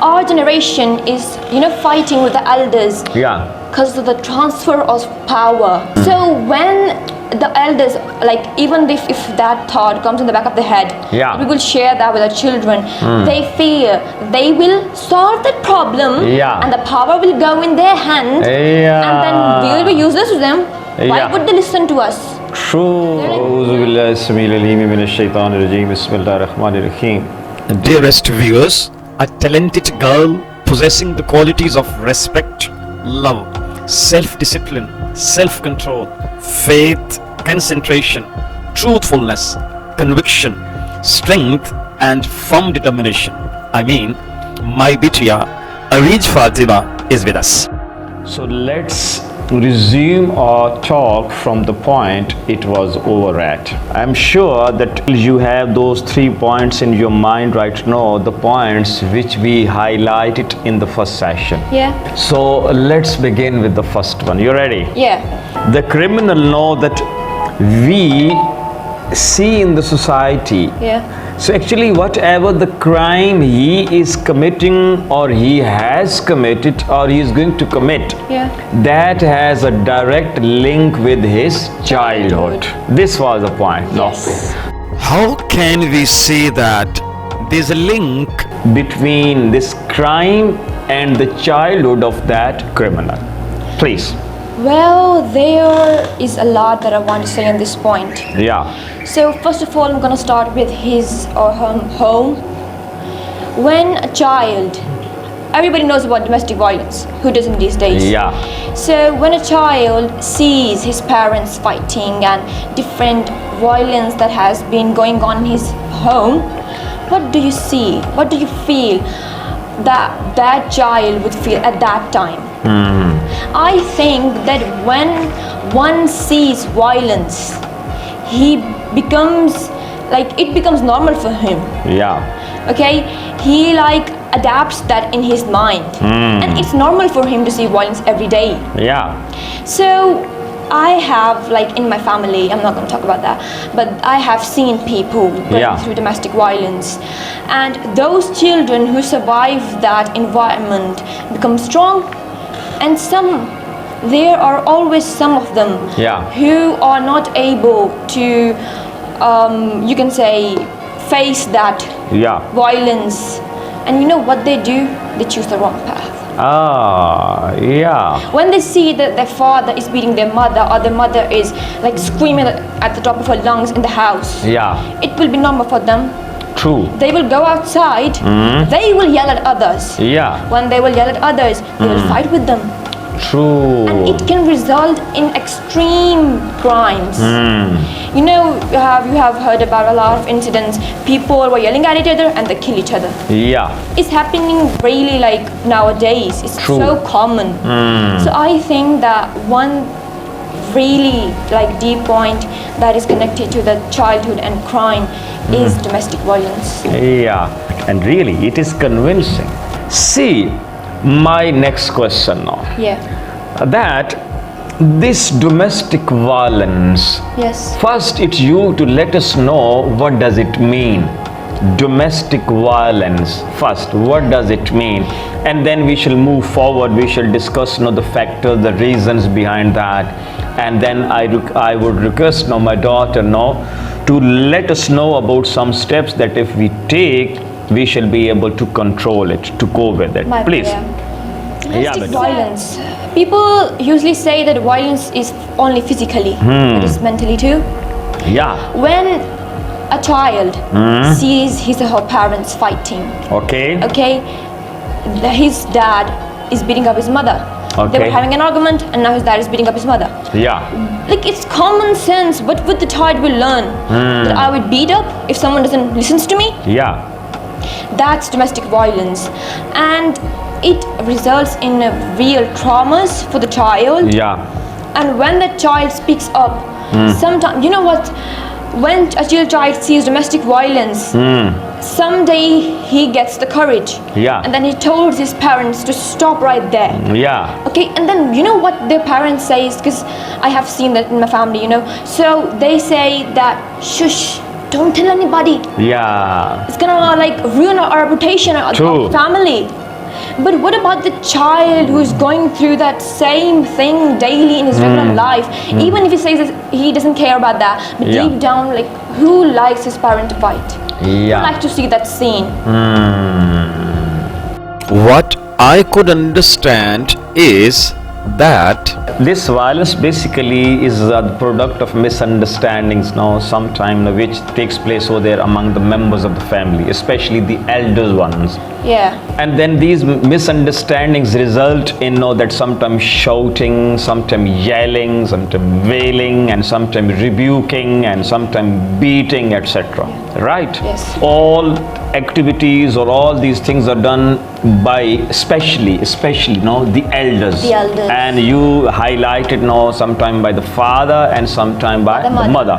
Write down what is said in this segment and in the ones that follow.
our generation is, fighting with the elders. Yeah. Because of the transfer of power. So when the elders, like even if that thought comes in the back of the head, yeah, we will share that with our children. They fear they will solve that problem, yeah, and the power will go in their hand, yeah, and then we will be useless to them. Why yeah, would they listen to us? True. Dearest viewers, a talented girl possessing the qualities of respect, love, self-discipline, self-control, faith, concentration, truthfulness, conviction, strength and firm determination. I mean, my bitiya, Areej Fatima is with us. So let's resume our talk from the point it was over at. I'm sure that you have those 3 points in your mind right now, the points which we highlighted in the first session. Yeah. So let's begin with the first one. You ready? Yeah. The criminal know that we see in the society. Yeah. So actually whatever the crime he is committing or he has committed or he is going to commit, Yeah. that has a direct link with his childhood. This was the point. Yes. No. How can we say that there's a link Between this crime and the childhood of that criminal. Please. Well, there is a lot that I want to say on this point. Yeah. So first of all, I'm gonna start with his or her home. When a child, everybody knows about domestic violence. Who doesn't these days? Yeah. So when a child sees his parents fighting and different violence that has been going on in his home, what do you see? What do you feel that child would feel at that time? I think that when one sees violence, it becomes normal for him. Yeah. Okay, he adapts that in his mind, and it's normal for him to see violence every day. Yeah. So I have, in my family, I'm not going to talk about that, but I have seen people going through domestic violence, and those children who survive that environment become strong, and there are always some of them who are not able to, you can say, face that violence, and you know what they do? They choose the wrong path. When they see that their father is beating their mother, or their mother is screaming at the top of her lungs in the house, it will be normal for them. True. They will go outside, they will yell at others. When they will yell at others, they will fight with them. True. And it can result in extreme crimes. You have heard about a lot of incidents. People were yelling at each other and they kill each other. Yeah. It's happening really nowadays. It's so common. So I think that one really deep point that is connected to the childhood and crime is domestic violence. Yeah. And really, it is convincing. See, my next question now. Yeah. That this domestic violence. Yes. First, it's you to let us know what does it mean. Domestic violence. First, what does it mean? And then we shall move forward. We shall discuss the factors, the reasons behind that. And then I would request my daughter to let us know about some steps that if we take, we shall be able to control it, to go with it. Please. Domestic violence. People usually say that violence is only physically, but it's mentally too. Yeah. When a child sees his or her parents fighting, his dad is beating up his mother. They were having an argument, and now his dad is beating up his mother. Yeah. It's common sense. What would the child will learn? That I would beat up if someone doesn't listen to me? Yeah. That's domestic violence, and it results in real traumas for the child. Yeah. And when the child speaks up, sometimes, you know what? When a child sees domestic violence, someday he gets the courage. Yeah. And then he told his parents to stop right there. Yeah. Okay, and then you know what their parents say? Because I have seen that in my family, So they say that, shush, don't tell anybody. Yeah. It's gonna ruin our reputation, our family. But what about the child who's going through that same thing daily in his regular life? Even if he says that he doesn't care about that, but Yeah. deep down, like, who likes his parent to fight? Yeah. Who likes to see that scene? What I could understand is that This violence basically is the product of misunderstandings now, sometime which takes place over there among the members of the family, especially the elder ones. Yeah. And then these misunderstandings result in that sometimes shouting, sometimes yelling, sometimes wailing, and sometimes rebuking, and sometimes beating, etc. Right? Yes. All activities or all these things are done by especially the elders. The elders. And you highlighted sometime by the father and sometime by The the mother. mother.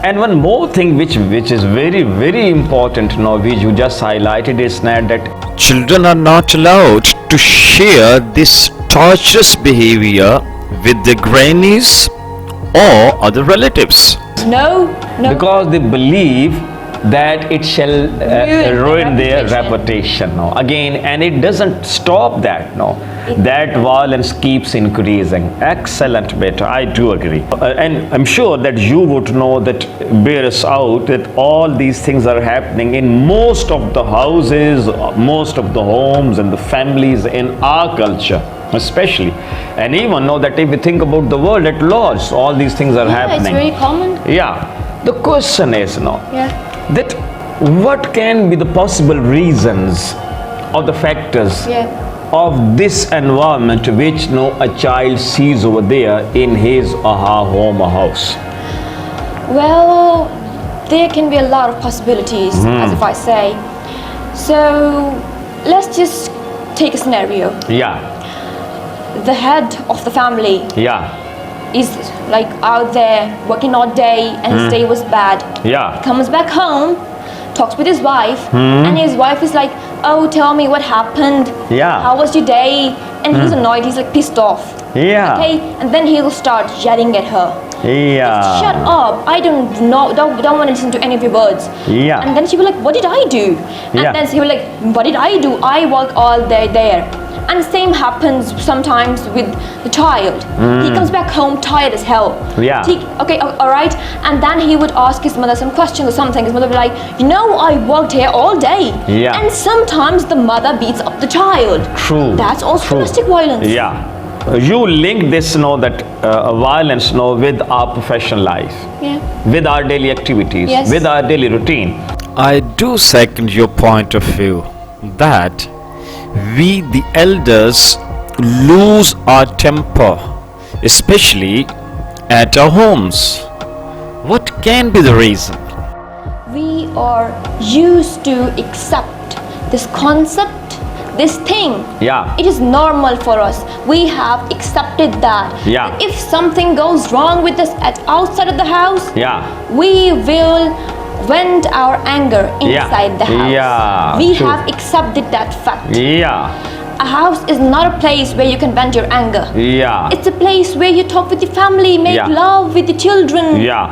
And one more thing which is very, very important which you just highlighted is that children are not allowed to share this torturous behavior with their grannies or other relatives. No. because they believe that it shall ruin their reputation. reputation. Again, and it doesn't stop that. That violence keeps increasing. Excellent, beta. I do agree. And I'm sure that you would know that, bear us out, that all these things are happening in most of the houses, most of the homes and the families in our culture, especially. And even know that if you think about the world at large, all these things are happening. It's very common. Yeah. The question is Yeah. that what can be the possible reasons or the factors Yeah. of this environment which a child sees over there in his or her home or house? Well, there can be a lot of possibilities, as if I say. So, let's just take a scenario. Yeah, The head of the family yeah, is like out there working all day and his day was bad. yeah, Comes back home, talks with his wife, and his wife is like, "Oh, tell me what happened. Yeah. How was your day?" And he's annoyed, he's like pissed off. yeah, Okay, and then he'll start yelling at her. yeah. Shut up! I don't know. Don't want to listen to any of your words. Yeah. And then she will like, "What did I do?" And Yeah. then he will like, "What did I do? I work all day there." And same happens sometimes with the child. He comes back home tired as hell. Yeah. Okay, all right. And then he would ask his mother some question or something. His mother would be like, I worked here all day. Yeah. And sometimes the mother beats up the child. True. That's also True. domestic violence. Yeah. You link this, that violence, with our professional life, Yeah. with our daily activities, Yes. with our daily routine. I do second your point of view that we, the elders, lose our temper, especially at our homes. What can be the reason? We are used to accept this concept, this thing. Yeah. It is normal for us. We have accepted that. Yeah. If something goes wrong with us at outside of the house, Yeah. we will vent our anger inside the house. Yeah, We true. have accepted that fact. Yeah. A house is not a place where you can vent your anger. Yeah. It's a place where you talk with your family, make Yeah. love with the children. Yeah.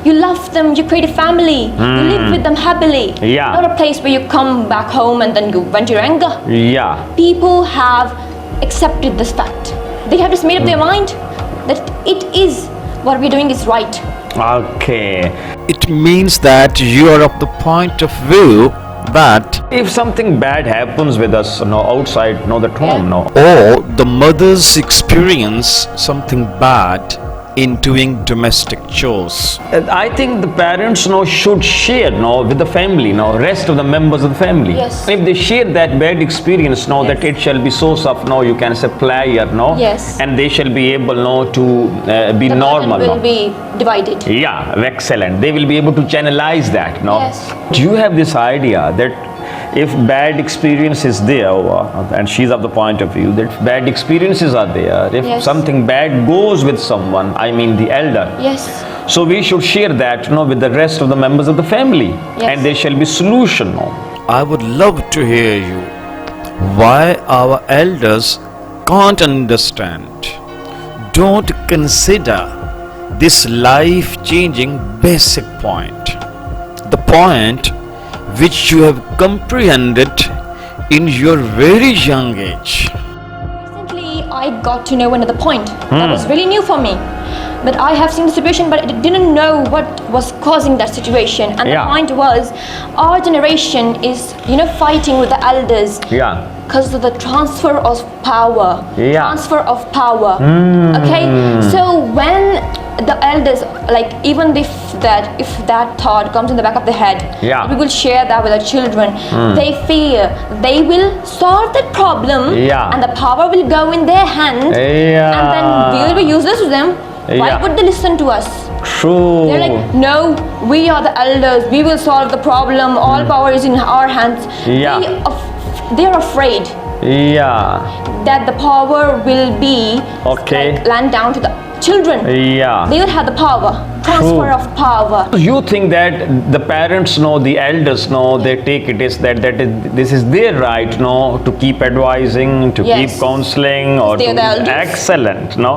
You love them, you create a family, you live with them happily. Yeah. Not a place where you come back home and then you vent your anger. Yeah. People have accepted this fact. They have just made up their mind that it is what we're doing is right. Okay. It means that you are of the point of view that If something bad happens with us, outside, at home, or the mothers experience something bad in doing domestic chores. I think the parents should share with the family, rest of the members of the family. Yes. If they share that bad experience, that it shall be source of you can say pleasure, Yes. and they shall be able to be The normal. burden will be divided. Yeah, excellent. They will be able to channelize that. Yes. Do you have this idea that if bad experience is there, and she's of the point of view that bad experiences are there, if Yes. something bad goes with someone, I mean the elder, Yes. so we should share that with the rest of the members of the family, Yes. and there shall be solution. I would love to hear you why our elders can't understand, don't consider this life-changing basic point, the point which you have comprehended in your very young age? Recently, I got to know another point that was really new for me. But I have seen the situation, but I didn't know what was causing that situation. And Yeah. the point was, our generation is, fighting with the elders. Yeah. Because of the transfer of power. Yeah. Transfer of power. Okay? So when the elders, like even if that thought comes in the back of the head, Yeah. we will share that with our children. They fear they will solve that problem, Yeah. and the power will go in their hand, Yeah. and then we will be useless to them. Why Yeah. would they listen to us? True. They're like, no, we are the elders. We will solve the problem. All power is in our hands. Yeah. They're afraid Yeah. that the power will be Okay. land down to the children. Yeah. They will have the power. Transfer True. of power. You think that the parents know, the elders know, they take it is that this is their right, no, to keep advising, to Yes. keep counseling, or They're the elders. excellent, no,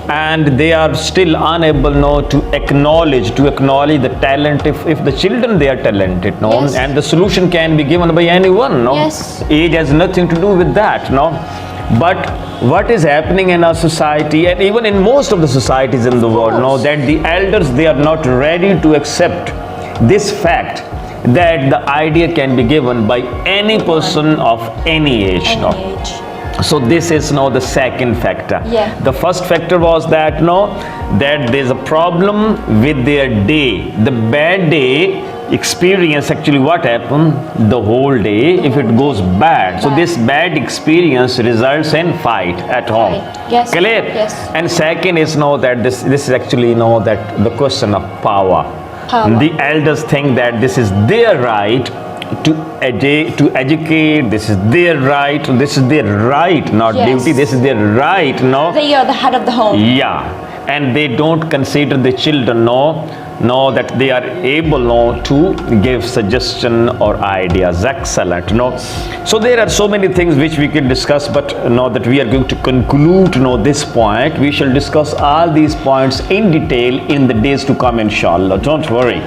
and they are still unable, no, to acknowledge the talent if the children they are talented, no, Yes. and the solution can be given by anyone, no. Yes. Age has nothing to do with that, no. But what is happening in our society, and even in most of the societies in the world, no, that the elders they are not ready to accept this fact that the idea can be given by any person of any age, no. Any age. So this is now the second factor. Yeah. The first factor was that that there's a problem with their day, the bad day experience. Actually, what happened the whole day if it goes bad? So Bad. this bad experience results in fight at home. Right. Yes. Clear? Yes. And second is that this is actually that the question of power. Power. The elders think that this is their right to educate, this is their right, not Yes. duty, this is their right, no? They are the head of the home. Yeah, and they don't consider the children, no, that they are able, to give suggestion or ideas. Excellent, no? So there are so many things which we can discuss, but now that we are going to conclude, this point, we shall discuss all these points in detail in the days to come, inshallah. Don't worry.